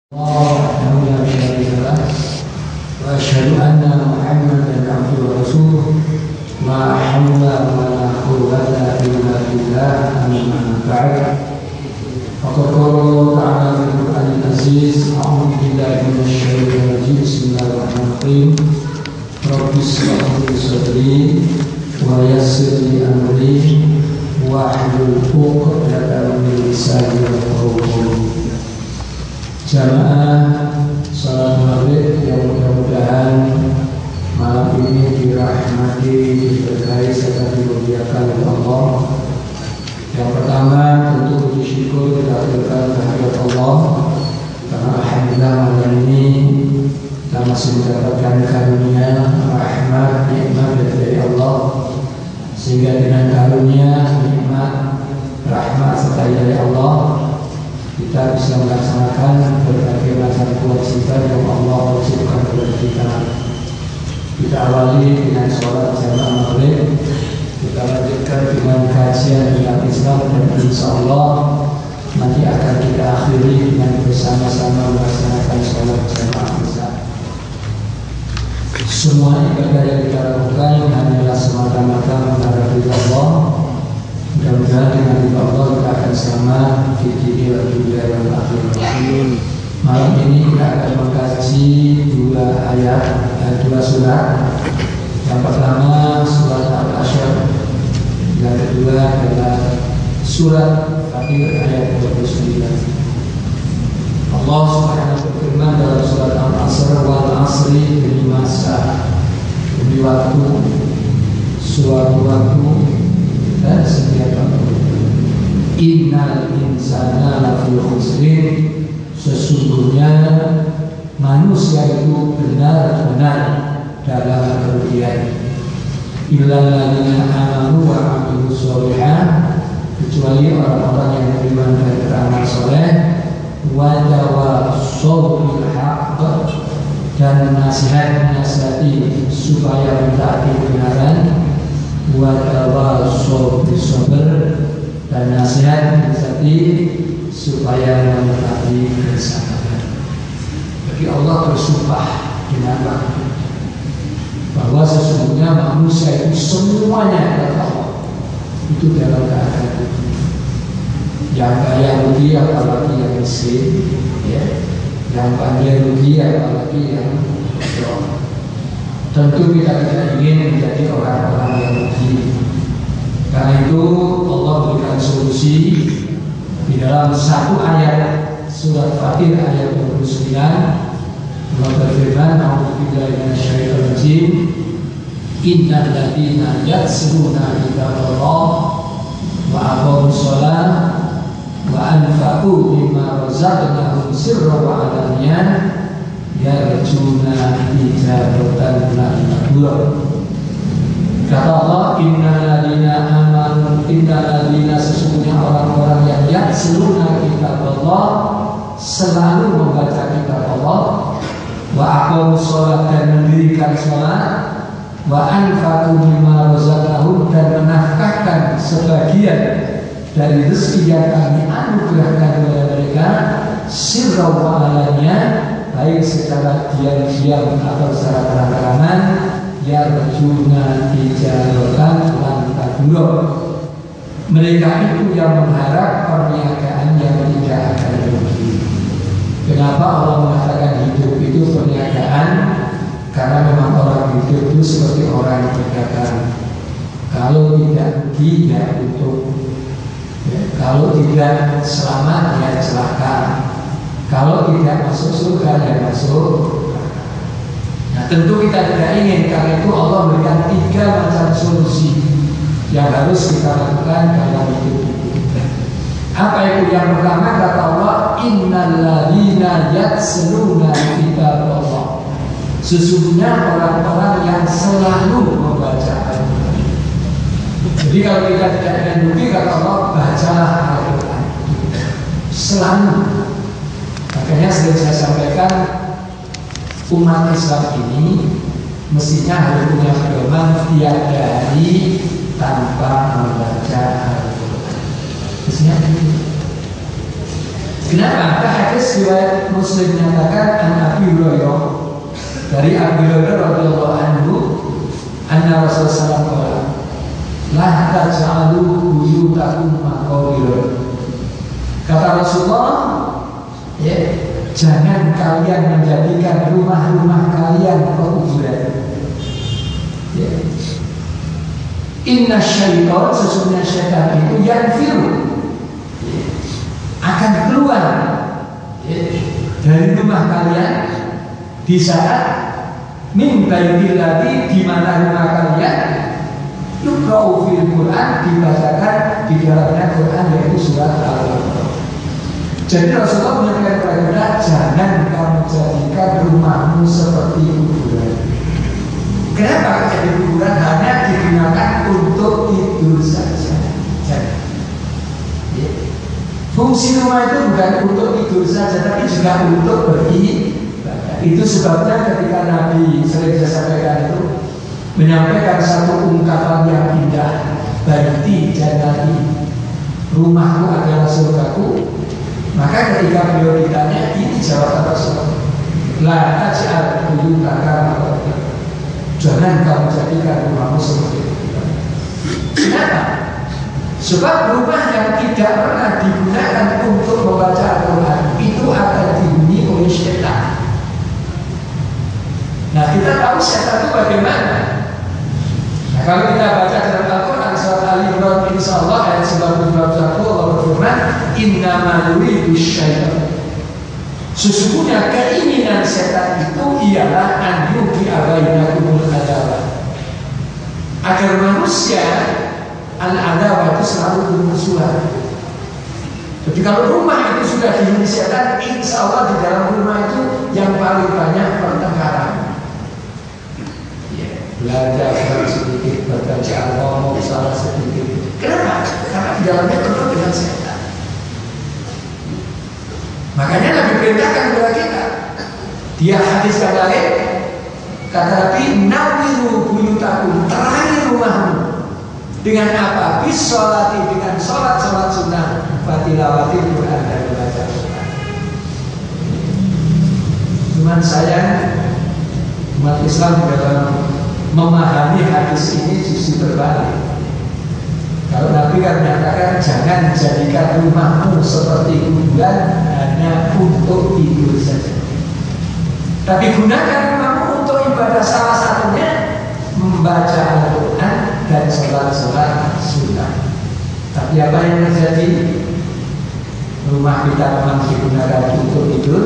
الله لا شريك له وأشهد أن محمدا عبده ورسوله لا حول ولا قوة إلا بالله أما بعد فقد قال الله تعالى في القرآن العزيز أعوذ بالله من الشيطان الرجيم بسم الله الرحمن الرحيم رب اشرح لي صدري ويسر لي أمري واحلل عقدة من لساني يفقهوا قولي. Jamaah salat maghrib yang mudah-mudahan malam ini dirahmati, diberkahi serta dimuliakan oleh Allah. Yang pertama tentu puji syukur kita aturkan kehadirat Allah karena alhamdulillah malam ini kita masih mendapatkan karunia, rahmat, nikmat dari Allah, sehingga dengan karunia, nikmat, rahmat serta dari Allah kita bisa melaksanakan berbagai macam kewajiban yang Allah wajibkan kepada kita. Kita awali dengan sholat jamaah maghrib, kita lanjutkan dengan kajian tentang Islam, dan insya Allah nanti akan kita akhiri dengan bersama-sama melaksanakan sholat jamaah isya. Semua ibadah yang kita lakukan hanyalah semata-mata mengharap ridha Allah. Mudah-mudahan dengan ridha Allah kita akan sama di dunia dan dunia yang akhir. Malam ini kita akan mengkaji dua surat. Yang pertama surat Al-Hasyr, yang kedua adalah surat Fatir ayat 29. Allah Subhanahu berfirman dalam surat Al-Asr, wal asri demi masa, demi waktu, suatu waktu dan setiap waktu. Innal insana lafi khusrin, sesungguhnya manusia itu benar-benar dalam kerugian. Illal ladzina amanu wa amilus sholihat, kecuali orang-orang yang beriman dan beramal soleh, wa tawassaw bil haqq, dan nasihat-nasihati supaya mentaati kebenaran, wa tawassaw bis sabr, dan nasihat-nasihati supaya mentaati kesabaran. Jadi Allah bersumpah dengan waktu bahwa sesungguhnya manusia itu semuanya adalah Allah, itu dalam keadaan rugi. Yang kaya rugi apalagi yang miskin, ya. Yang pandai rugi apalagi yang bodoh. Tentu kita tidak ingin menjadi orang-orang yang rugi. Karena itu Allah berikan solusi di dalam satu ayat surat Fatir ayat 29. Allah berfirman, a'udzubillahi minasyaitonir rajim, innal ladzina yatluna kitaballah wa aqamus shalah wa anfaqu mimma razaqnahum sirran wa 'alaniyah yarjuna tijabatan lan tabur. Kata Allah, innal ladzina amanu, innal ladzina, sesungguhnya orang-orang yang yatluna kitaballah, selalu membaca kitab Allah, wa aqamus shalah, dan mendirikan salat, wa anfaqu mimma razaqnahum, dan menafkahkan sebagian dari rezeki yang kami anugerahkan kepada mereka, sirra wa alaniyah, baik secara diam-diam atau secara terang-terangan, yarjuna tijaratan lan tabur. Mereka itu yang mengharap perniagaan yang tidak akan rugi. Kenapa Allah mengatakan hidup itu perniagaan? Karena memang orang hidup itu seperti orang berdagang. Kalau tidak rugi, ya untung. Kalau tidak selamat, ya celaka. Kalau tidak masuk surga, ya masuk. Nah, tentu kita tidak ingin. Karena itu Allah berikan 3 macam solusi yang harus kita lakukan dalam hidup kita. Apa itu? Yang pertama kata Allah, innal ladzina yatluna kitaballah, sesungguhnya orang-orang yang selalu membaca Al-Quran. Jadi kalau kita tidak ingin rugi, kata Allah, bacalah Al-Quran selalu. Makanya sering saya sampaikan, umat Islam ini mestinya harus punya pedoman tiada hari tanpa membaca Al-Quran. Mestinya ini. Kenapa? Ada hadis riwayat Muslim menyatakan an Abi Hurairah, dari Abi Hurairah radhiyallahu anhu, anna Rasulullah sallallahu alaihi wasallam la taj'alu buyutakum maqabir. Kata Rasulullah, ya, jangan kalian menjadikan rumah-rumah kalian kuburan. Ya. Inna syaitan, sesungguhnya syaitan itu yanfiru, akan keluar, ya, dari rumah kalian di saat min baitilladzi, di mana rumah kalian yuqra'u fil Quran, dibacakan di dalamnya Quran, yaitu surat Al-Baqarah. Jadi Rasulullah menyampaikan kepada kita, jangan kamu jadikan rumahmu seperti kuburan. Kenapa jadi kuburan? Hanya digunakan untuk tidur saja. Jangan. Ya. Fungsi rumah itu bukan untuk tidur saja, tapi juga untuk beribadah. Itu sebabnya ketika Nabi sering saya sampaikan itu menyampaikan satu ungkapan yang indah, baiti jannati, rumahku adalah surgaku. Maka ketika beliau ditanya, ini jawaban Rasulullah, la taj'al buyutaka maqabir, jangan kamu jadikan rumahmu seperti itu. Kenapa? Sebab rumah yang tidak pernah digunakan untuk membaca Al-Quran itu akan dihuni oleh syaitan. Nah, kita tahu syaitan itu bagaimana. Nah, kalau kita baca dalam Al-Quran surat Al-Imran, insyaallah ayat 91, Allah berfirman, innama yuridu syaitan, sesungguhnya keinginan setan itu ialah an yuqi'a bainakumul adawah, agar manusia al-adawah itu selalu bermusuhan. Jadi kalau rumah itu sudah dihuni setan, insyaallah di dalam rumah itu yang paling banyak pertengkaran. Belajar sedikit, berbaca ngomong salah sedikit. Kenapa? Karena di dalamnya penuh dengan setan. Makanya Nabi perintahkan kepada kita. Dia hadis yang lain, kata Nabi, nawiru buyutakum, terangi rumahmu. Dengan apa? Bisolati, dengan sholat sunnah, fatilawati Quran, dan membaca Quran. Cuman saya umat Islam dalam memahami hadis ini justru berbalik. Kalau Nabi kan menyatakan jangan jadikan rumahmu seperti kuburan hanya untuk tidur saja, tapi gunakan rumahmu untuk ibadah, salah satunya membaca Al-Quran dan sholat sunnah. Tapi apa yang terjadi? Rumah kita memang digunakan untuk tidur,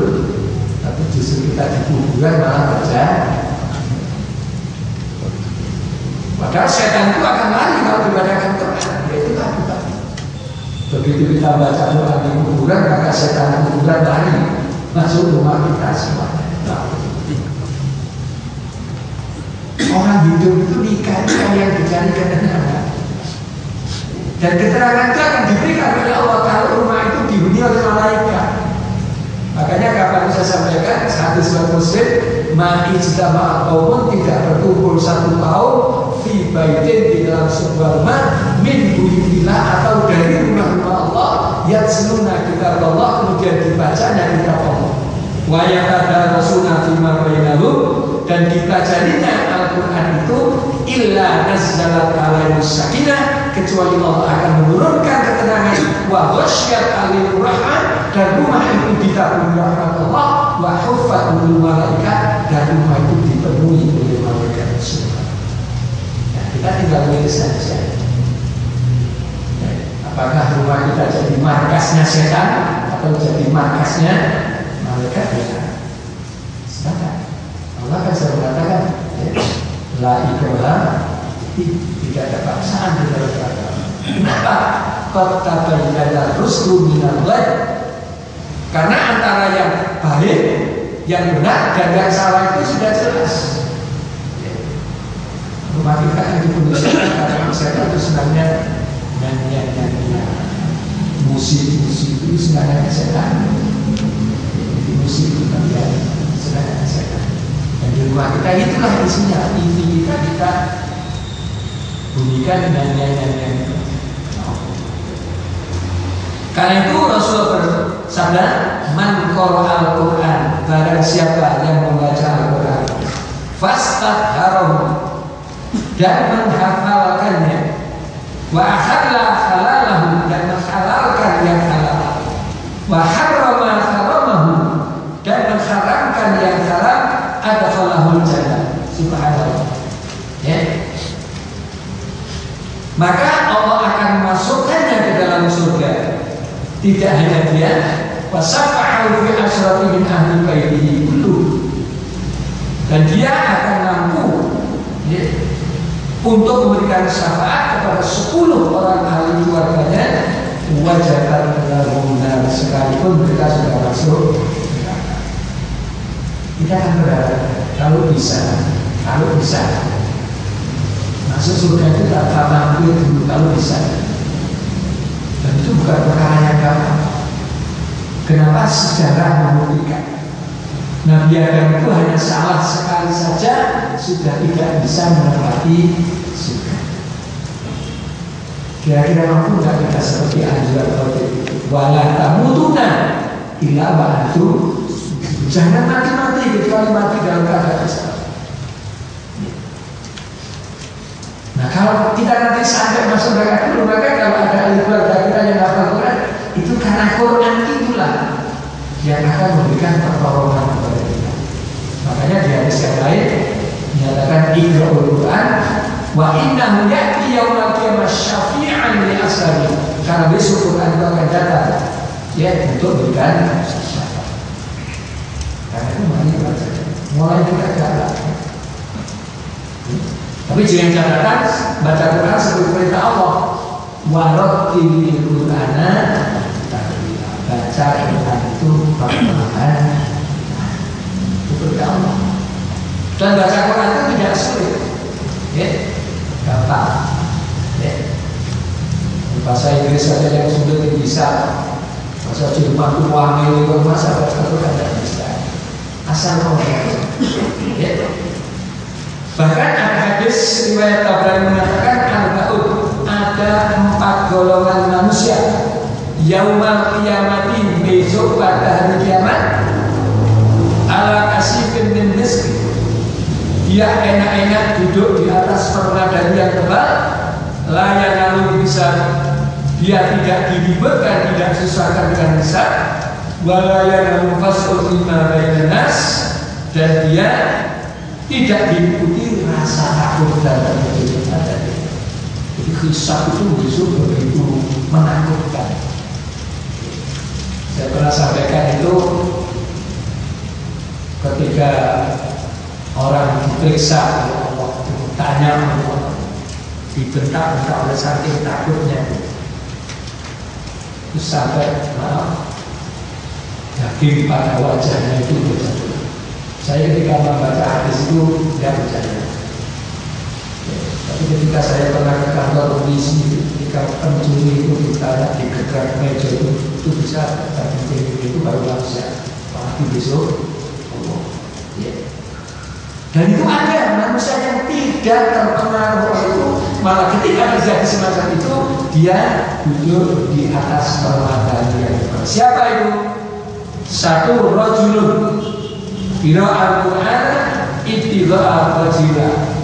tapi justru kita di kuburan malah baca. Padahal setan itu akan lari kalau dibacakan Quran. Ya itu tadi. Begitu kita baca Quran di kuburan, maka setan kuburan lari masuk rumah kita semua. Orang hidup itu nikah yang dicari ketenangan. Dan keterangan itu akan diberikan oleh Allah kalau rumah itu dihuni oleh malaikat. Makanya kapan saya sampaikan hadis Muslim, ma'ijtama'a qaumun, tidak berkumpul satu kaum fi baitin, di dalam sebuah rumah, min buyutillah, atau dari rumah-rumah Allah, yatsluna kitab Allah, kemudian dibacanya kitab Allah, wa yatadarasuna fima bainahum, dan dipelajarinya Al-Quran itu, illa nazzalat alaihimus sakinah, kecuali Allah akan menurunkan ketenangan, wa ghasyiyat alaihim rahmah, dan rumah itu ditaburi rahmat Allah, wa huffat bil malaikat, dan rumah itu dipenuhi oleh malaikat semua. Nah, kita tinggal milih saja. Apakah rumah kita jadi markasnya setan atau jadi markasnya malaikat? Ya, silakan. Allah kan selalu mengatakan, la ikraha, tidak ada paksaan di dalam agama. Kenapa? Qad tabayyana ruslu minal ghayy. Karena antara yang baik, yang benar, dan yang salah itu sudah jelas. Rumah kita yang dibunuh setan, karena setan itu sebenarnya nyanyian, musik itu sebenarnya setan. Musik itu sebenarnya setan. Dan di rumah kita itulah isinya, inti kita bunyikan nyanyian. Karena itu Rasulullah sabda man qara'al Quran, barang siapa yang membaca Al-Quran fastadharahu, dan menghafalkannya, wa ahalla halalahu, dan menghalalkan yang halal, wa harrama haramahu, dan mengharamkan yang haram, adkhalahul jannah. Subhanallah. Ya. Maka Allah akan memasukkannya ke dalam surga. Tidak hanya dia, wasafa'u fi asyrati min ahli baitihi kullu, dan dia akan mampu ya, untuk memberikan syafaat kepada 10 orang ahli keluarganya, wajatan lahum nar, sekalipun mereka sudah masuk. Kita akan berharap kalau bisa masuk surga itu tanpa mampir dulu, kalau bisa. Dan itu bukan perkara yang gampang. Kenapa? Sejarah membuktikan Nabi Adam itu hanya salah sekali saja sudah tidak bisa menempati surga. Kira-kira mampu nggak kita seperti anjuran khotib, wala tamutuna illa wa antum, jangan mati-mati kecuali mati dalam keadaan Islam. Nah, kalau kita nanti sampai masuk neraka dulu, maka kalau ada ahli keluarga kita yang hafal Quran, itu karena Quran itulah yang akan memberikan pertolongan kepada kita. Makanya di hadis yang lain menyatakan iqra'ul Quran wa innahu ya'ti yaumal qiyamah syafi'an li ashabi, karena besok Quran itu akan datang ya untuk memberikan syafaat. Karena itu mulai kita jalan. Tapi jangan catatan baca Quran seperti perintah Allah, warattilil Qur'ana tartila, baca Quran itu perlahan. Itu perintah Allah. Dan baca Quran itu tidak sulit, ya, gampang. Ya. Bahasa Inggris saja yang sulit bisa, bahasa Jerman itu wangi itu masa bahasa Quran tidak bisa. Asal mau ya. Bahkan ada hadis riwayat Tabrani mengatakan ada 4 golongan manusia yaumal qiyamati, besok pada hari kiamat, ala kasifin min miski, dia enak-enak duduk di atas permadani yang tebal, layan lalu bisa, dia tidak diribetkan, tidak susahkan dengan hisab, walayan lalu fasul lima bainan nas, dan dia tidak diikuti rasa takut dalam hidup ada. Jadi hisab itu besok begitu menakutkan. Saya pernah sampaikan itu ketika orang diperiksa oleh Allah, ditanya oleh Allah, dibentak-bentak oleh saking takutnya, terus sampai daging pada wajahnya itu berjatuh. Saya ketika membaca hadis itu tidak percaya. Tapi ketika saya pernah ke kantor polisi, ketika pencuri itu ditanya digerak meja itu bisa daging itu baru manusia. Apalagi besok Allah. Ya. Dan itu ada manusia yang tidak terpengaruh itu, malah ketika terjadi semacam itu dia duduk di atas permadani yang depan. Siapa itu? Satu rajulun Qira al-Quran ittiba'a wajila,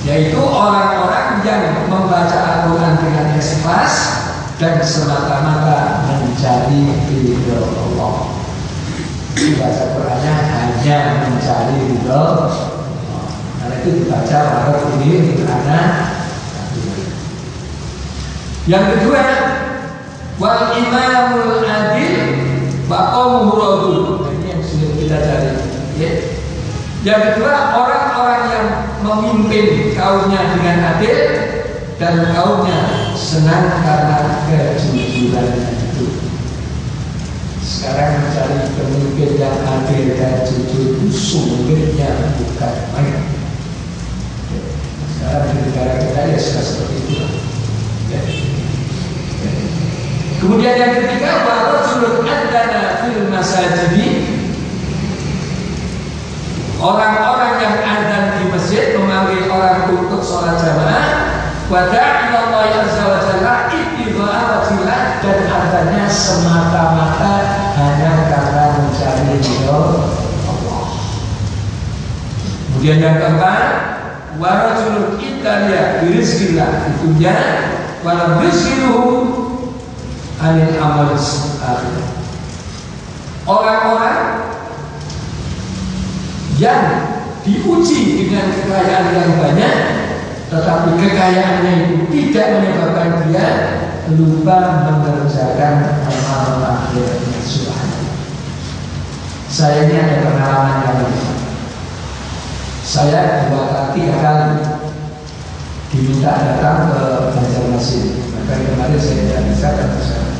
yaitu orang-orang yang membaca Al-Quran dengan ikhlas dan semata-mata mencari ridho Allah. Baca Qurannya hanya mencari ridho Allah. Karena itu dibaca warok ini karena yang kedua, wal imamul adil baqamuhu radul. Kita cari ya. Yang kedua, orang-orang yang memimpin kaumnya dengan adil dan kaumnya senang karena kejujurannya itu. Sekarang mencari pemimpin yang adil dan jujur itu sulitnya bukan main. Sekarang di negara kita ya sudah seperti itu ya. Kemudian yang ketiga, warajulun adana fil masajidi, orang-orang yang adzan di masjid memanggil orang untuk sholat jamaah, wa da'a ila Allah azza wa jalla ittiba'a wajillah, dan adzan perbuatannya semata-mata hanya karena mencari ridho Allah. Kemudian yang keempat, warajulun ittaliya birizqillah fitunya walam yushiluhu anil amal akhir. Orang-orang yang diuji dengan kekayaan yang banyak, tetapi kekayaannya itu tidak menyebabkan dia lupa mengerjakan amal akhir sunnah. Saya ini ada pengalaman yang berbeda. Saya 2 kali 3 kali diminta datang ke Banjarmasin. Maka kemarin saya tidak bisa datang ke sana.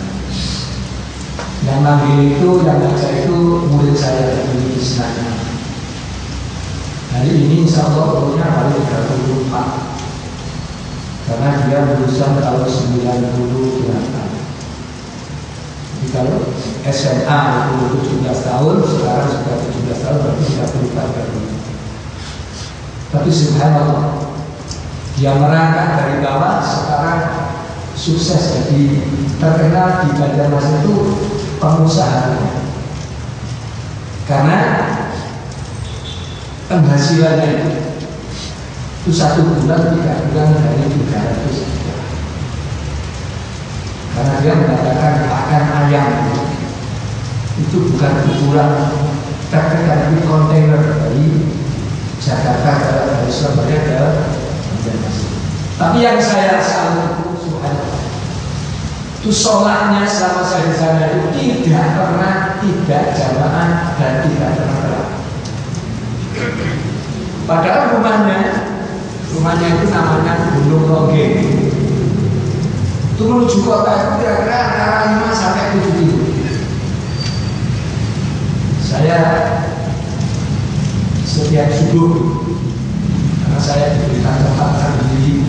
Yang manggil itu, yang ngajak itu murid saya di Islam. Hari ini insya Allah umurnya paling 34, karena dia lulusan tahun 98. Jadi kalau SMA itu 17 tahun, sekarang sudah 17 tahun, berarti 34 tahun. Tapi subhanallah, dia merangkak dari bawah, sekarang sukses jadi terkenal di Banjarmasin itu pengusaha. Karena penghasilannya itu 1 bulan tidak kurang dari 300 juta. Karena dia mengatakan pakan ayam itu bukan ukuran tapi kontainer dari Jakarta dari Surabaya ke Banjarmasin. Tapi yang saya salut itu sholatnya selama saya di sana itu tidak pernah tidak jamaah dan tidak pernah telat. Padahal rumahnya itu namanya Gunung Ronggeng. Itu menuju kota itu kira-kira antara 5 sampai 7 kilo. Saya setiap subuh, karena saya diberikan tempat sendiri,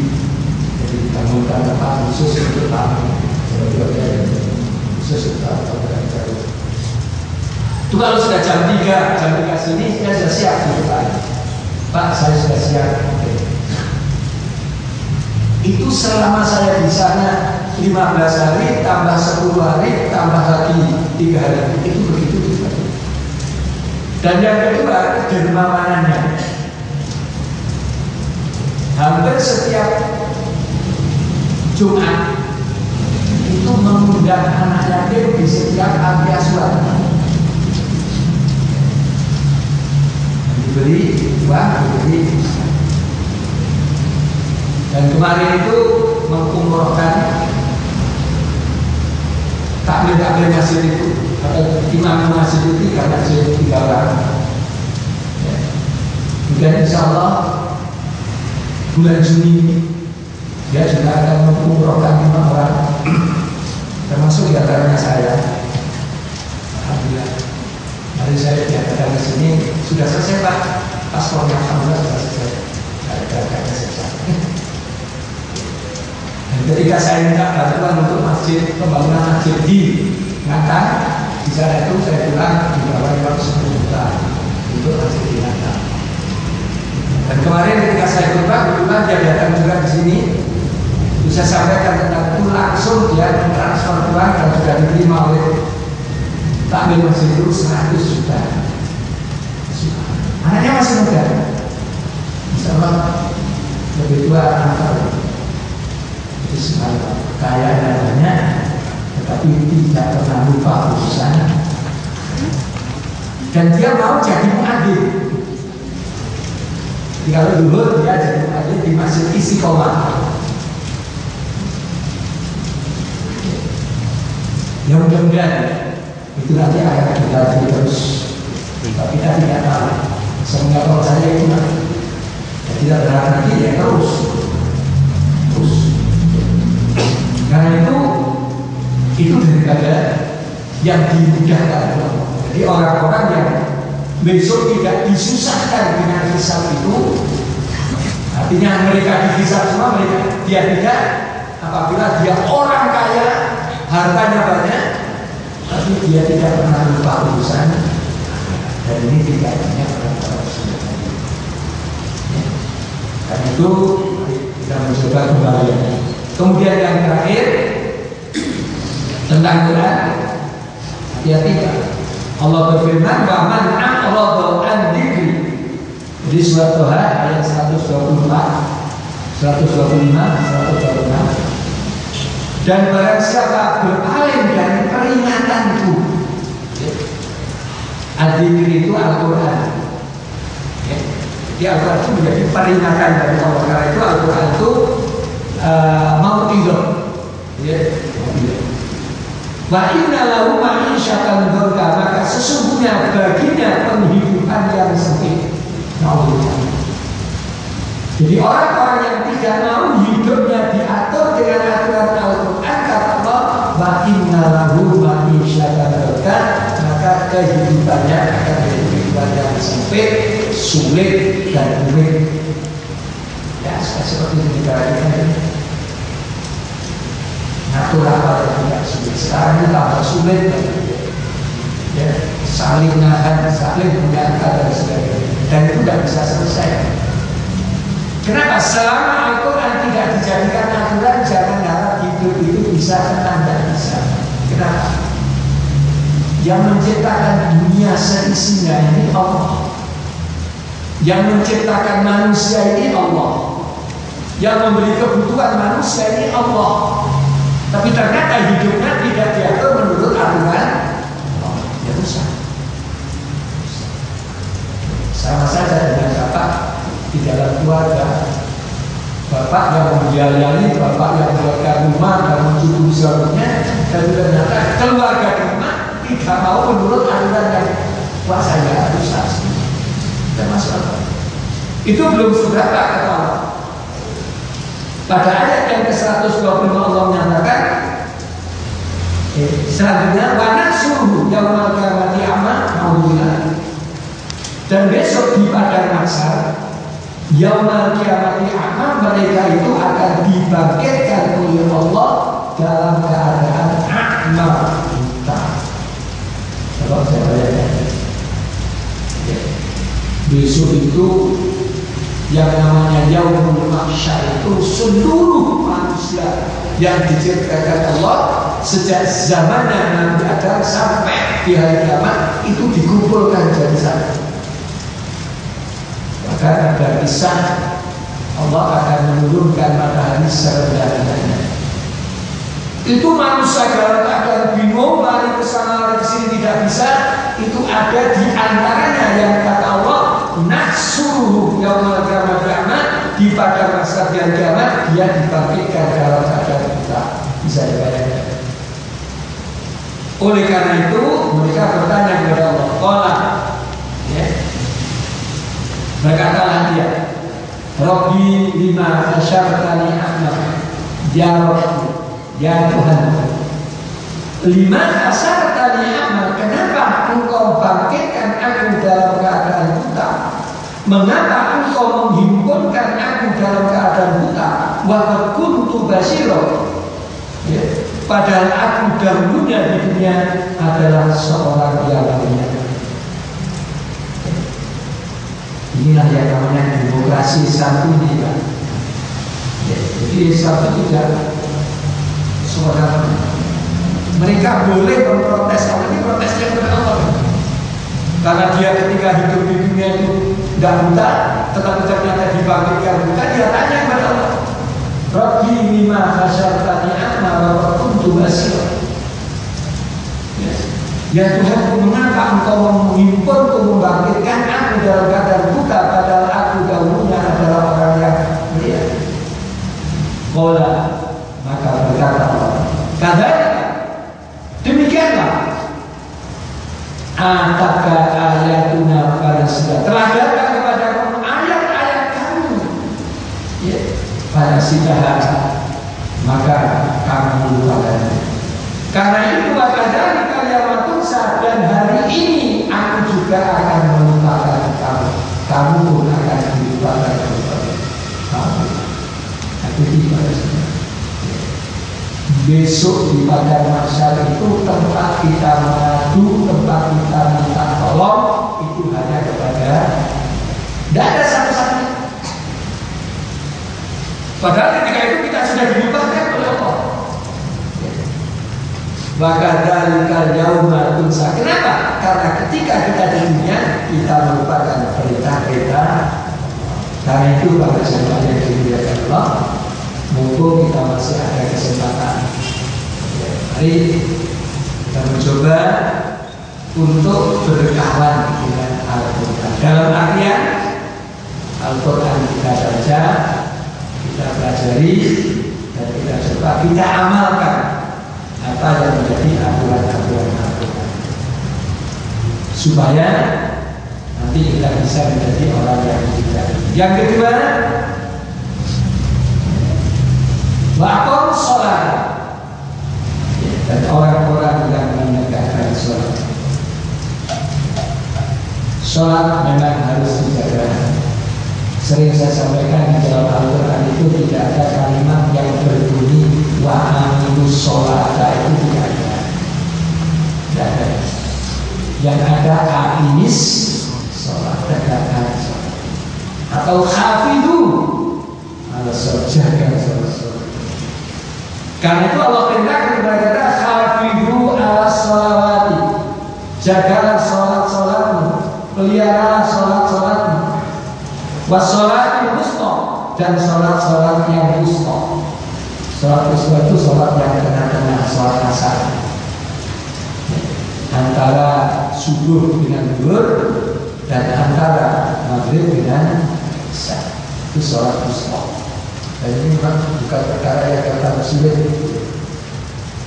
jadi dibangunkan tempat khusus untuk tamu, khusus untuk tamu. Itu kalau sudah jam 3 sini, saya sudah siap untuk Pak, saya sudah siap. Itu selama saya di sana 15 hari, tambah 10 hari, tambah lagi 3 hari, itu begitu. Dan yang kedua, dermawanannya. Hampir setiap Jumat itu mengundang anak yatim di setiap panti asuhan. Diberi uang, diberi. Dan kemarin itu mengumrohkan takmir masjid itu, atau imam masjid itu karena jadi 3 orang. Kemudian insya Allah bulan Juni dia juga akan mengumrohkan 5 orang, termasuk diantaranya saya. Alhamdulillah. Hari saya diantarkan ke sini sudah selesai Pak, paspornya alhamdulillah sudah selesai. Ada selesai. Dan ketika saya minta bantuan untuk pembangunan masjid di Ngatan, di sana itu saya bilang di bawah 10 juta untuk masjid di Ngatan. Dan kemarin ketika saya kebetulan dia datang juga di sini, bisa sampaikan tentang itu, langsung dia mentransfer uang dan sudah diterima oleh takmir masjid itu 100 juta. Anaknya masih muda, insya Allah lebih tua anak. Itu sebenarnya kaya adanya, tetapi tidak pernah lupa urusan. Dan dia mau jadi muadzin. Jadi kalau dulu dia jadi muadzin di Masjid Istiqomah. Ya mudah-mudahan itu nanti akan kita terus. Tapi kita tidak tahu. Semoga kalau saya itu tidak berharap nanti ya terus. Karena itu daripada yang dimudahkan. Jadi orang-orang yang besok tidak disusahkan dengan hisab itu, artinya mereka dihisab semua, dia tidak. Apabila dia orang kaya, hartanya banyak, tapi dia tidak pernah lupa urusan. Dan ini tidak banyak orang-orang seperti itu. Dan itu kita mencoba kembali. Kemudian yang terakhir, tentang Quran. Hati-hati ya. Allah berfirman, "Wa man a'rada an dzikri." Di surat Toha ayat 125. Dan barang siapa berpaling dari peringatanku. Al-Dzikri itu Al-Quran. Jadi Al-Quran itu menjadi peringatan dari Allah. Karena itu Al-Quran itu mau'idhah. Wa inna lahu ma'isyatan dzanka, maka sesungguhnya baginya penghidupan yang sempit. Jadi orang-orang yang tidak mau hidupnya diatur dengan aturan Al-Quran, kata Allah, wa inna lahu ma'isyatan dzanka, maka kehidupannya akan menjadi kehidupan yang sempit, sulit dan rumit. Ya, seperti di negara ini. Ngatur apa yang tidak sulit. Sekarang ini tambah sulit, ya, saling nahan, saling menyangka dan sebagainya. Dan itu tidak bisa selesai. Kenapa? Selama Al-Quran tidak dijadikan aturan, jangan harap hidup itu bisa tenang dan bisa. Kenapa? Yang menciptakan dunia seisinya ini Allah. Yang menciptakan manusia ini Allah. Yang memberi kebutuhan manusia ini Allah. Tapi ternyata hidupnya tidak diatur menurut aturan Allah. Ya rusak. Sama saja dengan bapak di dalam keluarga. Bapak yang membiayai, bapak yang membuatkan rumah dan mencukupi seluruhnya, dan ternyata keluarga di rumah tidak mau menurut aturan yang wah saya rusak. Termasuk apa? Itu belum seberapa kata Allah. Pada ayat yang ke-125 Allah menyatakan selanjutnya wa nahsyuruhu yaumal qiyamati a'ma, alhamdulillah. Dan besok di padang mahsyar yaumal qiyamati a'ma, mereka itu akan dibangkitkan oleh Allah dalam keadaan a'ma, buta. Kalau saya bayangkan besok itu yang namanya yaumul mahsyar itu seluruh manusia yang diciptakan Allah sejak zamannya Nabi Adam sampai di hari kiamat itu dikumpulkan jadi satu. Maka ada kisah Allah akan menurunkan matahari serendah-rendahnya. Itu manusia dalam keadaan bingung, lari ke sana lari ke sini tidak bisa. Itu ada di antaranya yang kata Allah, nahsyuruhu yaumal qiyamati a'ma, di pada masa kiamat dia dibangkitkan dalam keadaan buta. Bisa dibayangkan. Oleh karena itu mereka bertanya kepada Allah, qala, ya, berkatalah dia, Rabbi lima hasyartani a'ma, ya Rabbi, ya Tuhan, lima hasyartani a'ma, kenapa engkau bangkitkan aku dalam keadaan buta? Mengapa engkau menghimpunkan aku dalam keadaan buta? Wa qad kuntu basira. Ya, padahal aku dahulunya di dunia adalah seorang yang melihat. Inilah yang namanya demokrasi Islam ini, Pak. Ya, jadi Islam itu tidak seorang. Mereka boleh memprotes, kalau ini protesnya kepada Allah. Karena dia ketika hidup di dunia itu tidak buta, tetapi ternyata dibangkitkan buta, dia tanya kepada Allah, Rabbi lima hasyartani a'ma wa kuntu basira. Ya Tuhan, mengapa engkau menghimpunku, membangkitkan aku dalam keadaan buta, padahal aku dahulunya adalah orang yang melihat. Qala, maka berkata Allah, kadzalika, demikianlah, ataka ayatuna farasida, telah datang kepada kamu ayat-ayat kami, ya, farasidah, maka kamu lupakan. Karena itu kadang kalian tunsa, dan hari ini aku juga akan melupakan kamu. Kamu pun akan dilupakan oleh kamu. Aku tidak. Besok di padang mahsyar itu tempat kita mengadu, tempat kita minta tolong, itu hanya kepada, tidak ada satu-satunya. Padahal ketika itu kita sudah dilupakan oleh Allah. Maka dalikal yauma tunsa. Kenapa? Karena ketika kita di dunia kita melupakan perintah-perintah. Karena itu pada jemaah yang dimuliakan Allah, mumpung kita masih ada kesempatan, mari kita mencoba untuk berkawan dengan Al-Quran. Dalam artian Al-Quran kita baca, kita pelajari, dan kita coba kita amalkan apa yang menjadi aturan-aturan Al-Quran, supaya nanti kita bisa menjadi orang yang bijak. Yang kedua, waqom sholat, dan orang-orang yang menegakkan sholat. Sholat memang harus dijaga. Sering saya sampaikan di dalam Al-Quran itu tidak ada kalimat yang berbunyi wa amilu sholata, itu tidak ada. Tidak ada. Yang ada aqimis sholat, tegakkan sholat. Atau hafidhu ala sholat, jaga sholat. Karena itu Allah perintahkan kepada kita hafidhu ala sholawati, jagalah sholat-sholatmu, pelihara sholat-sholatmu. Wassolatil wusta, dan sholat-sholat yang wusta. Sholat wusta itu sholat yang tengah-tengah, sholat asar, antara subuh dengan zuhur dan antara maghrib dengan isya. Itu sholat wusta. Dan ini memang bukan perkara yang gampang sulit.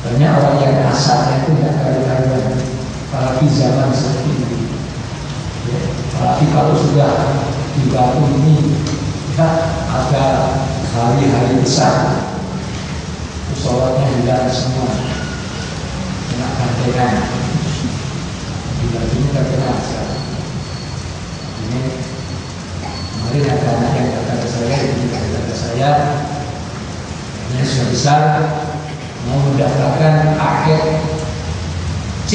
Banyak orang yang asarnya itu tidak karu-karuan, apalagi zaman seperti ini. Apalagi kalau sudah di waktu ini kita ada hari-hari besar, sholatnya hilang semua, kena gantengan. Bila ini terkena sekarang. Ini kemarin ada anak yang kata ke saya, ini kata saya, ini sudah besar, mau mendaftarkan paket C,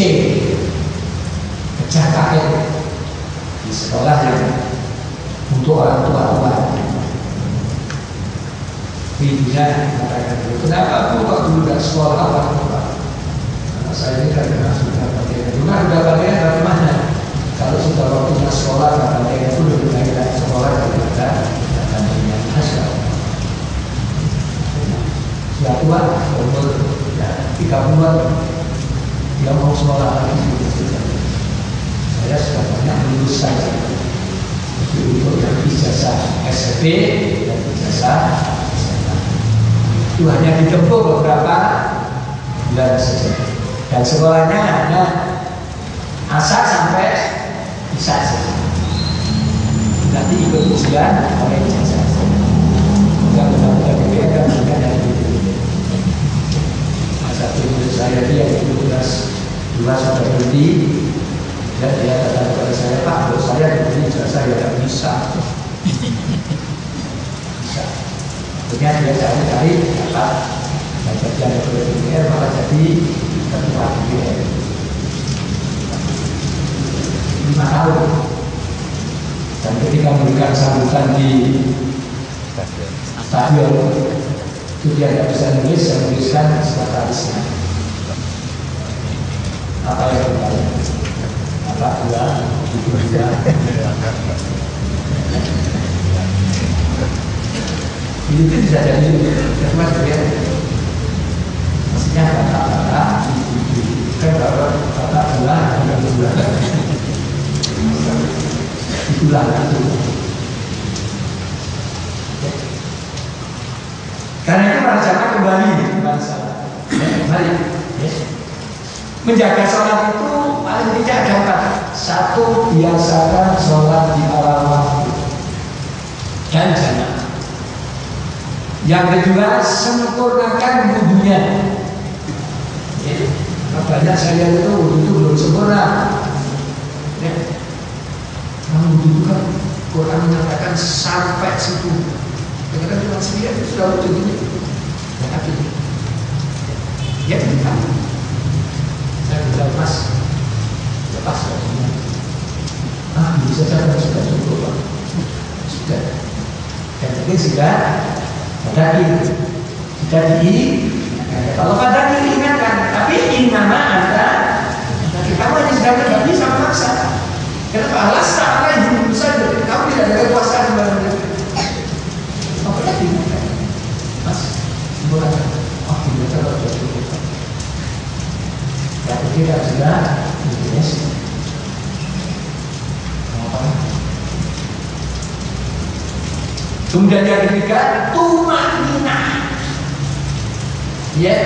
pecah paket di sekolah yang untuk orang tua-tua. Ibunya mengatakan dulu, kenapa aku kok dulu gak sekolah orang tua? Karena saya ini kan sudah pakai rumah, udah pakai dari mana? Kalau sudah waktunya sekolah, pakai itu lebih baik dari sekolah daripada pakai asal. Sudah tua, umur 30-an, dia mau sekolah lagi. Saya sudah banyak lulus saja. Untuk yang ijazah SMP dan ijazah SMA itu hanya ditempuh beberapa bulan saja, dan sekolahnya hanya asal sampai isya saja. Nanti ikut ujian oleh ijazah. Yang benar-benar berbeda dengan yang itu. Satu murid saya dia itu kelas 2 sudah berhenti. Dan dia kata kepada saya, Pak, kalau saya diberi ijazah ya tidak bisa. Akhirnya dia cari-cari, dapat jadi anggota DPR, malah jadi ketua DPR 5 tahun. Dan ketika memberikan sambutan di stadion, itu dia tidak bisa nulis, yang menuliskan sekretarisnya. Apa yang terbaik? Apa dua? Itu bisa jadi cuma sebenarnya maksudnya kata-kata kan kalau kata dua itulah itu. Karena itu para jamaah kembali kembali menjaga sholat itu paling tidak ada 4. Satu, biasakan sholat di awal waktu dan jamaah. Yang kedua, sempurnakan wudunya. Banyak saya itu wudu itu belum sempurna. Kalau wudu itu kan Quran menyatakan sampai situ. Kita kan cuma sendiri itu sudah wudu ini. Tapi ya tidak. Saya bilang, Mas, lepas waktunya. Bisa saja sudah cukup, Pak. Sudah. Yang penting sudah di. Kalau pada diingatkan, tapi lagi innama anta kamu hanya sedang tidak bisa memaksa. Kenapa? Alas tak ada yang saja. Kamu tidak ada kekuasaan dalam diri. Apa lagi? Mas, boleh. Oh, ini terlalu jauh. Ya, tidak sudah. Yes. Apa? Kemudian yang ketiga, tumanina. Ya,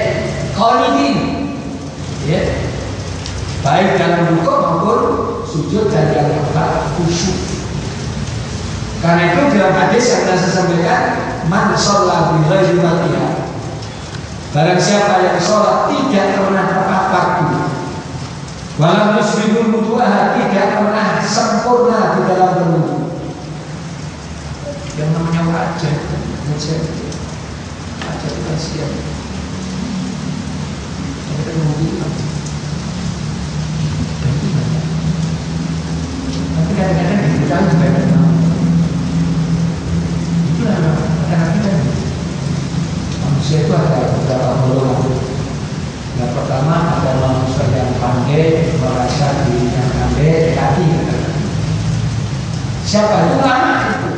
qalibin. Ya. Baik dalam rukuk maupun sujud dan yang keempat khusyuk. Karena itu dalam hadis yang telah saya sampaikan, man sholat bi ghairi waqtiha. Barang siapa yang sholat tidak pernah tepat waktu, walam yusbihul wudu'ah, tidak pernah sempurna di dalam berwudu. Yang namanya wajah, wajah itu kasihan. Yang kita mengumpulkan. Tapi kadang-kadang diberitahu juga ada itulah kadang-kadang manusia itu ada beberapa golongan. Yang pertama ada manusia yang pandai, merasa dirinya pandai, hati. Siapa itu? Ulama itu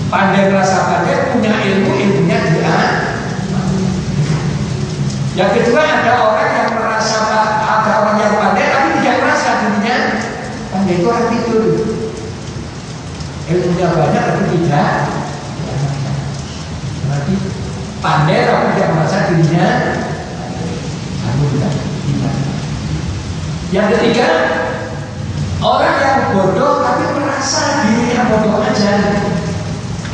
pandai, merasa pandai, punya ilmu, ilmunya dia. Yang kedua ada orang yang merasa, ada orang yang pandai tapi tidak merasa dirinya pandai. Itu orang tidur, ilmunya banyak tapi tidak. Berarti pandai tapi tidak merasa dirinya. Yang ketiga orang yang bodoh tapi merasa dirinya bodoh aja,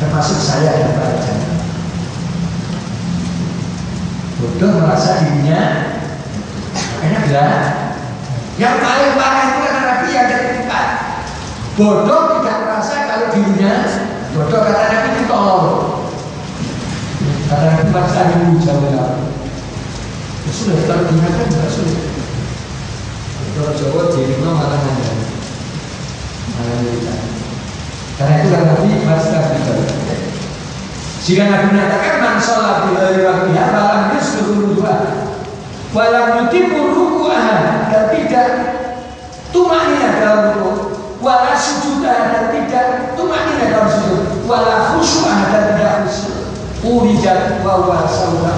termasuk saya dan Pak Jan. Bodoh merasa dirinya, makanya bilang yang paling parah itu karena Nabi yang keempat. Bodoh tidak merasa kalau dirinya bodoh, kata Nabi itu tolong. Kata Nabi maksa dulu jawab. Sudah kalau dimakan tidak sulit. Kalau Jawa jadi malah nanya, malah nanya. Karena itu kan Nabi maksa dulu. Jika Nabi mengatakan man sholat bi ghairi waqtiha falam yusbihu wudu'ah walam yutimmu ruku'ah, dan tidak tumanina dalam rukuk, wala sujudah, dan tidak tumanina dalam sujud, wala khusyu'ah, dan tidak khusyuk, urijat wa huwa sawfa.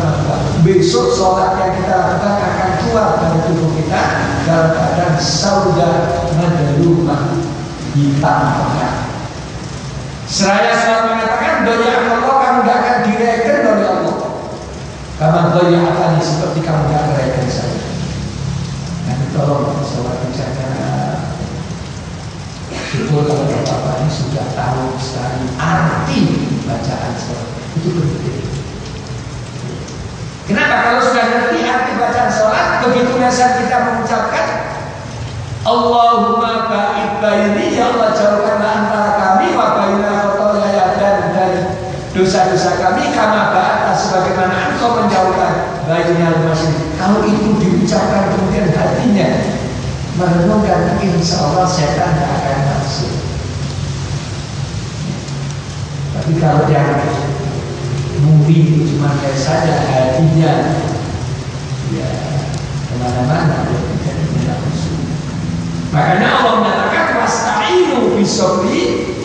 Besok sholat yang kita lakukan akan keluar dari tubuh kita dalam keadaan sauda madalumah, hitam pekat. Seraya sholat mengatakan doa Allah, kamu tidak akan direken oleh Allah. Kamu doa akan seperti kamu tidak direken saya. Nanti tolong sholat bicara. Syukur kalau Bapak ini sudah tahu sekali arti bacaan sholat. Itu penting. Kenapa? Kalau sudah ngerti arti bacaan sholat, begitu saat kita mengucapkan Allahumma ba'id baini, ya Allah jauhkanlah antara kami wa baina khotoyaya, dan dari dosa-dosa kami, kama ba'ata, sebagaimana engkau menjauhkan bainal masyriq. Kalau itu diucapkan kemudian hatinya merenungkan, insya Allah setan tidak akan masuk. Tapi kalau yang mungkin itu cuma kayak saja hatinya ya kemana-mana, tidak masuk. Makanya Allah menyatakan wasta'inu bisobri,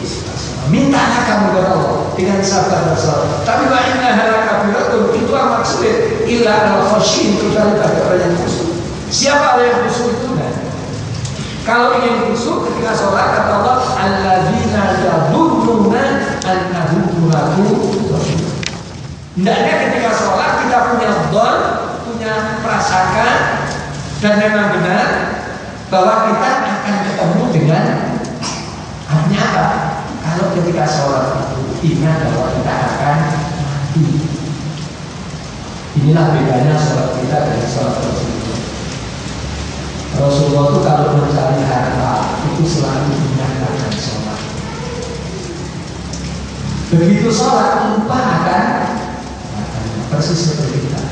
mintalah kamu kepada Allah dengan sabar dan salat. Tapi wa innaha lakabiratun, itu amat sulit. Illa al-khasyin, kecuali bagi orang yang khusyuk. Siapa orang yang khusyuk itu? Kalau ingin khusyuk ketika sholat, kata Allah, alladzina yadhunnuna annahum mulaqu rabbihim. Hendaknya ketika sholat kita punya dhon, punya prasangka, dan memang benar bahwa kita akan ketemu dengan, artinya apa? Kalau ketika sholat itu ingat bahwa kita akan mati. Inilah bedanya sholat kita dengan sholat Rasulullah. Rasulullah itu kalau mencari harta itu selalu ingat akan sholat. Begitu sholat lupa akan persis seperti kita.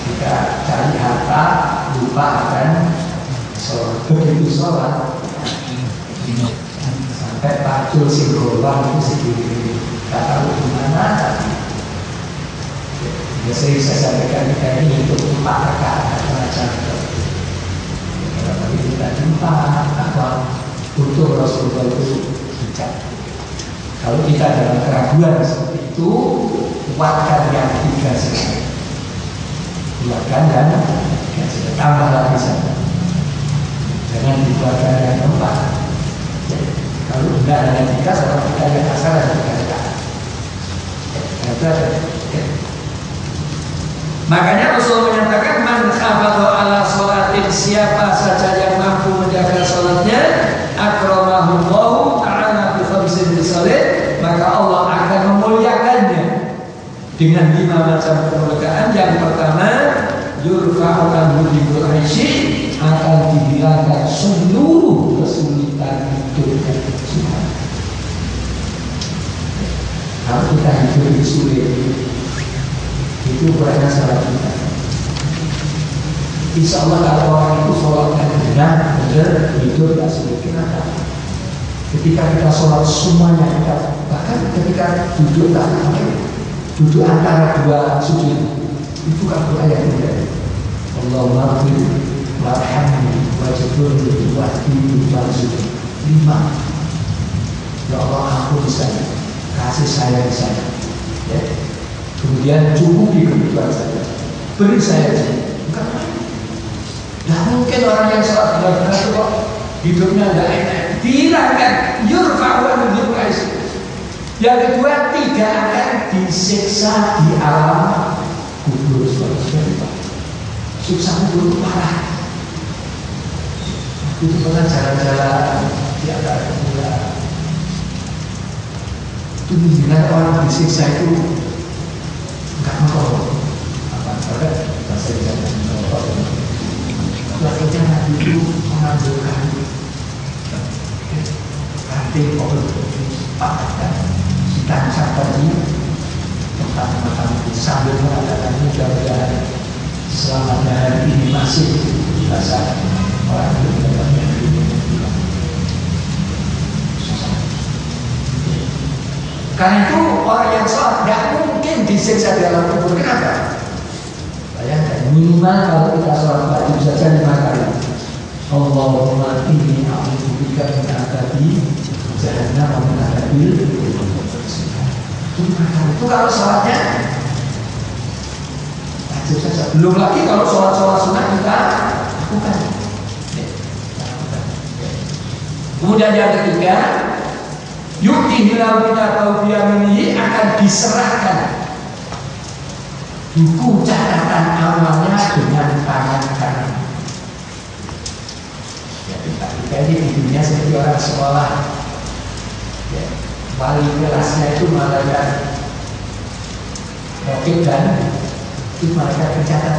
Ketika cari harta lupa akan sholat. Begitu sholat sampai pacul singgolan itu sendiri, tak tahu gimana. Ya sering saya sampaikan kita ini untuk 4 rakaat macam itu. Kalau kita jumpa apa untuk Rasulullah itu bijak. Kalau kita dalam keraguan seperti itu, kuatkan yang 3 sekali. Kuatkan dan tambah lagi saja. Jangan dikuatkan yang 4. Kalau tidak ada 3, sama kita yang asal dan 3 rakaat. Makanya Rasul menyatakan man khafadha ala sholatin, siapa saja yang mampu menjaga sholatnya, akramahullahu ta'ala bi khamsin bisalat, maka Allah akan memuliakannya dengan 5 macam kemuliaan. Yang pertama, yurfa'u anhu bidul aishi, akan dihilangkan seluruh kesulitan hidup dan kesulitan. Kalau kita hidup sulit, itu bukannya salah kita. Insya Allah kalau orang itu sholatnya benar, hidup tidak sulit. Kenapa? Ketika kita sholat semuanya kita, bahkan ketika duduk duduk antara 2 sujud, itu kan doa yang benar. Allahumma ighfir warhamni wajburni wahdini warzuqni. 5. Ya Allah, ampuni saya, kasih sayang saya, ya. Kemudian cukupi kebutuhan saya, beri saya rezeki. Bukan main. Nah, mungkin orang yang sholat benar-benar itu kok hidupnya tidak enak, hilangkan yurfa'u anhu bidul aishi. Yang kedua, tidak akan disiksa di alam kubur. Siksa kubur itu parah. Itu pernah jalan-jalan di antara kuburan. Itu mendengar orang disiksa itu enggak mau apa bahasa Jawa akhirnya Nabi itu mengambil kayu ranting pohon dipatahkan, ditancap tadi tempat makam itu sambil mengatakan mudah-mudahan selamatnya hari ini masih dirasa orang itu mendapatkan dunia. Karena itu orang yang sholat tidak mungkin disiksa di alam kubur. Kenapa? Bayangkan, minimal kalau kita sholat wajib saja 5 kali. Allahumma inni a'udzubika min adzabi jahannam wa min adzabil kubur. Itu kalau sholatnya wajib saja. Belum lagi kalau sholat-sholat sunnah kita lakukan. Kemudian yang ketiga, yukti hilal bina taubiyamini, akan diserahkan buku catatan amalnya dengan tangan kanan. Ya, kita ini di dunia seperti orang sekolah, ya, wali kelasnya itu malaikat Rokib dan itu malaikat pencatat.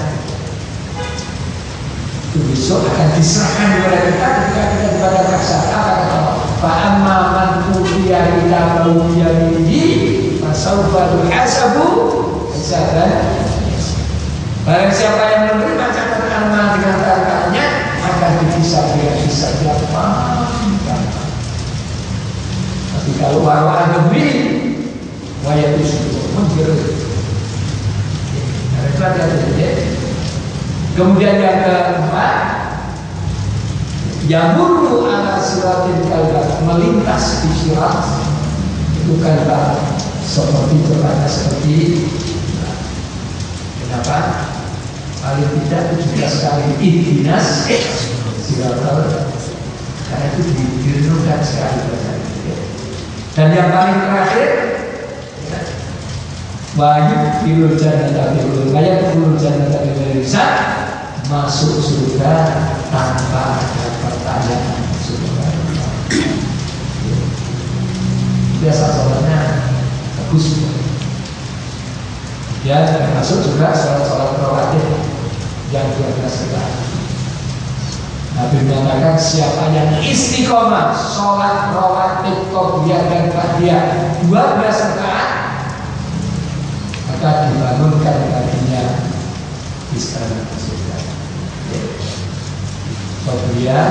Itu besok akan diserahkan kepada kita ketika kita kepada paksa. Apa kata Allah? Fa'amma man utiya kitabahu biyaminihi fasawfa yuhasabu hisaban. Barang siapa yang menerima catatan amal dengan tangannya akan dihisab dengan hisab yang panjang. Tapi kalau warwaan negeri, wayat itu menjerit. Nah, itu hati-hati. Kemudian yang keempat, yamurru ala siratin kalbah, melintas di sirat itu kalbah seperti berkata seperti kenapa? Paling tidak 17 kali ihdinas siratal, karena itu direnungkan sekali bacaan. Dan yang paling terakhir, wajib filul jannah bil wajib filul jannah bil lisan, masuk surga tanpa ada pertanyaan. Surga biasa sholatnya bagus ya, termasuk juga sholat rawatib yang 12 rakaat. Nabi mengatakan siapa yang istiqomah sholat rawatib qobliyah dan ba'diyah 12 rakaat, maka dibangunkan baginya istana surga. Qobliyah,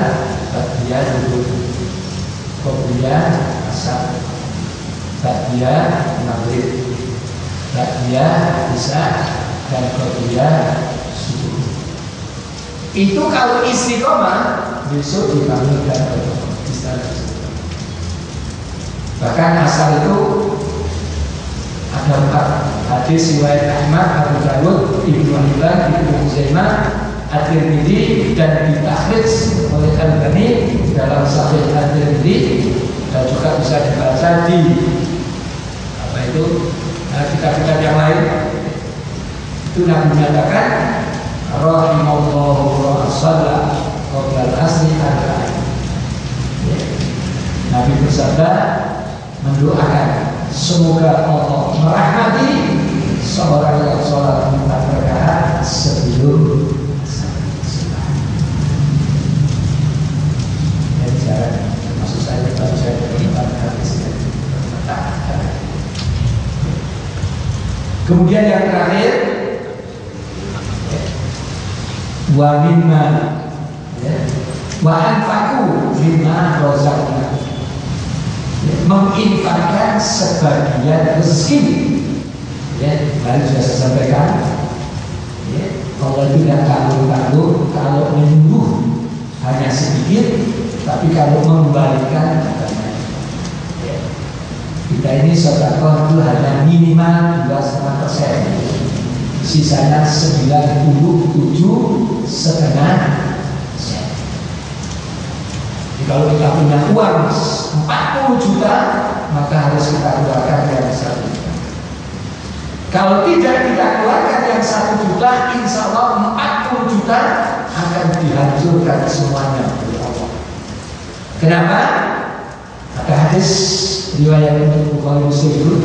ba'diyah dulu. Qobliyah asar, ba'diyah maghrib, ba'diyah isya, dan qadiyah subuh. Itu kalau istiqomah besok dipanggilkan ke istana. Bahkan asal itu ada 4 hadis riwayat Ahmad, Abu Dawud, Ibnu Hibban, Ibnu Huzaimah, At-Tirmidzi dan ditakhrij oleh Al-Albani dalam Sahih At-Tirmidzi dan juga bisa dibaca di kitab-kitab yang lain. Itu Nabi menyatakan rahimallahu ra'asalla qabla al-asri arba'in. Nabi bersabda mendoakan semoga Allah merahmati seorang yang sholat 4 rakaat sebelum maksud saya kalau saya berempat hadis. Kemudian yang terakhir wa mimma wa anfaqu mimma razaqna, menginfakkan sebagian rezeki. Tadi sudah saya sampaikan, Allah tidak tanggung-tanggung kalau menyuruh hanya sedikit, tapi kalau mengembalikan banyak. Kita ini sedekah itu hanya minimal 2,5%, sisanya 97,5%. Jadi kalau kita punya uang 40 juta, maka harus kita keluarkan yang 1 juta. Kalau tidak kita keluarkan yang 1 juta, insya Allah 40 juta akan dihancurkan semuanya oleh Allah. Kenapa? Ada hadis riwayat Bukhari Muslim,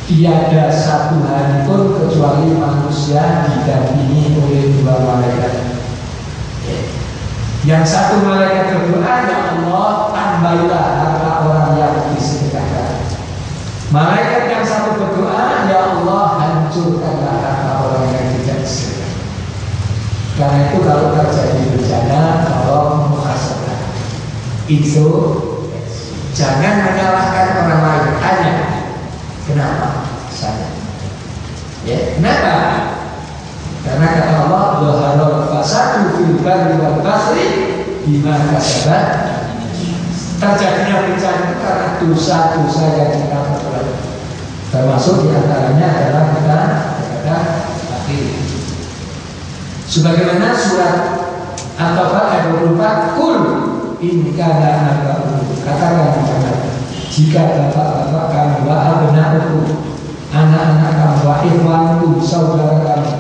tiada satu hari pun kecuali manusia didampingi oleh 2 malaikat. Yang satu malaikat berdoa, ya Allah tambahlah harta orang yang disedekahkan. Malaikat yang satu berdoa, ya Allah hancurkanlah harta orang yang tidak disedekahkan. Karena itu kalau terjadi bencana, tolong muhasabah. Itu jangan menyalahkan orang lain, tanya kenapa saya. Kenapa? Karena kata Allah, dhaharal fasadu fil barri wal bahri bima kasabat. Terjadinya bencana itu karena dosa-dosa yang kita perbuat. Termasuk diantaranya adalah kita kadang-kadang akhir. Sebagaimana surat At-Taubah ayat 24, kul in kana aba'ukum, katakan jika bapak-bapak kamu wa abna'ukum, anak-anak kamu, wa ikhwanukum, saudara kamu,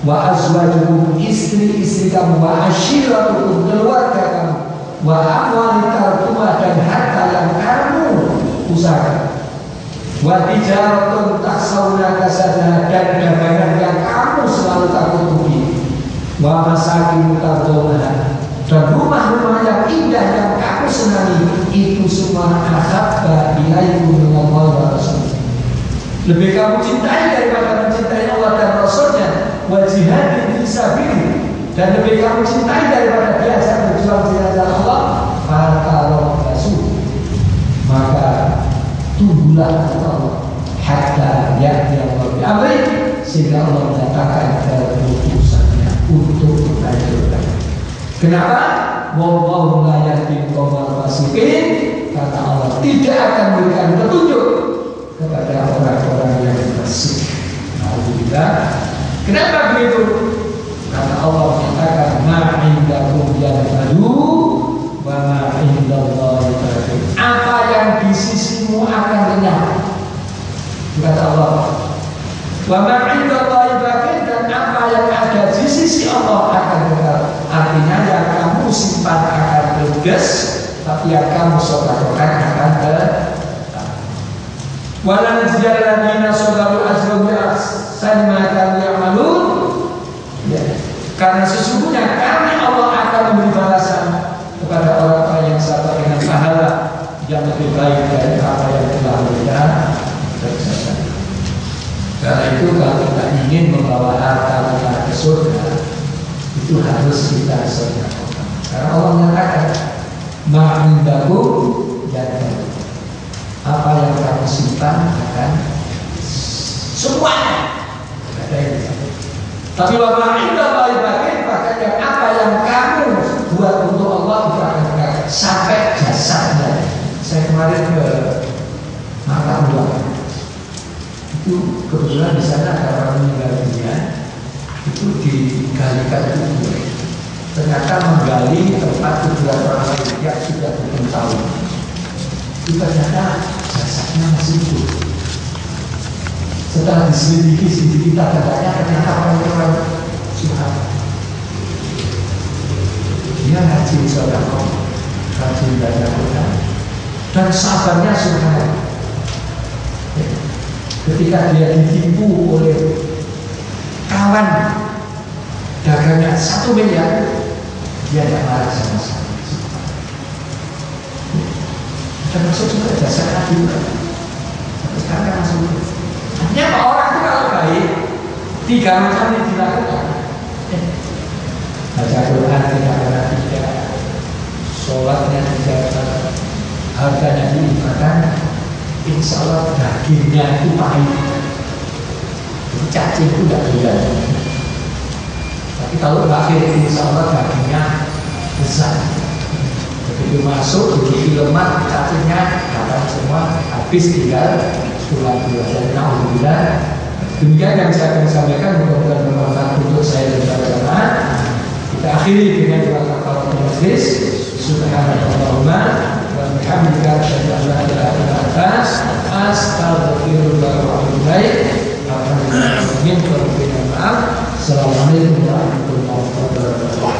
wa azwajukum, istri-istri kamu, wa ashiratukum, keluarga kamu, wa amwalin tartumah, dan harta yang kamu usahakan, wa tijaratun taksawna kasana, dan dagangan yang kamu selalu takut rugi, wa masakin tardawna, dan rumah-rumah yang indah yang kamu senangi, itu semua ahabba ilaikum minallahi wa rasulih, lebih kamu cintai daripada mencintai Allah dan Rasulnya, wa jihadin fisabilillah, dan lebih kamu cintai daripada diajak berjuang di jalan Allah, maka rasul, maka tunggulah Allah hatta ya'ti Allah bi amri, sehingga Allah mendatangkan keputusannya untuk mengajarkan. Kenapa? Wallahu la yahdil qaumal fasiqin, karena Allah tidak akan memberikan petunjuk kepada orang-orang yang fasik. Alhamdulillah. Kenapa begitu? Karena Allah menyatakan ma indakum yanfadu wa ma indallahi baqin. Apa yang di sisimu akan lenyap. Kata Allah. Wa ma indallahi baqin, dan apa yang ada di sisi Allah akan kekal. Artinya yang kamu simpan akan ludes, tapi yang kamu sedekahkan akan tetap. Walan ladina sadaru ajrun bi ahsani ma kanu ya'malun. Karena sesungguhnya kami Allah akan memberi balasan kepada orang-orang yang sabar dengan pahala yang lebih baik dari apa yang telah mereka kerjakan. Karena itu kalau kita ingin membawa harta kita ke surga, itu harus kita sedekahkan. Karena Allah menyatakan ma'indahu yanfadu, apa yang kamu simpan akan semuanya ada yang Tapi wama indallahi baqin, makanya apa yang kamu buat untuk Allah itu akan kekal sampai jasadnya. Saya kemarin ke makam buah itu kebetulan di sana ada orang meninggal dunia, itu digalikan kubur. Ternyata menggali tempat kuburan orang lain yang sudah bertahun-tahun. Itu ternyata jasadnya masih hidup. Setelah diselidiki katanya ternyata orang Tuhan. Dia rajin sedekah, rajin baca Quran, dan sabarnya subhanallah. Ketika dia ditipu oleh kawan dagangnya 1 miliar, dia tidak marah sama sekali. Termasuk juga jasa Nabi. Sekarang langsung. Artinya orang itu kalau baik 3 macam yang dilakukan. Baca Quran tidak pernah tidak, sholatnya tidak, harganya diibadah. Insya Allah dagingnya itu pahit. Jadi cacing itu tidak beda. Tapi kalau lahir insya Allah dagingnya besar. Begitu masuk, begitu lemak, cacingnya akan semua habis, tinggal tulang dua. Jadi alhamdulillah. Demikian yang saya akan sampaikan, mudah-mudahan bermanfaat untuk saya dan para jamaah. Kita akhiri dengan doa kafaratul majlis. Subhanallahumma wa bihamdika asyhadu an la ilaha illa anta astaghfiruka wa atubu ilaik. Alhamdulillah. Assalamualaikum warahmatullahi wabarakatuh.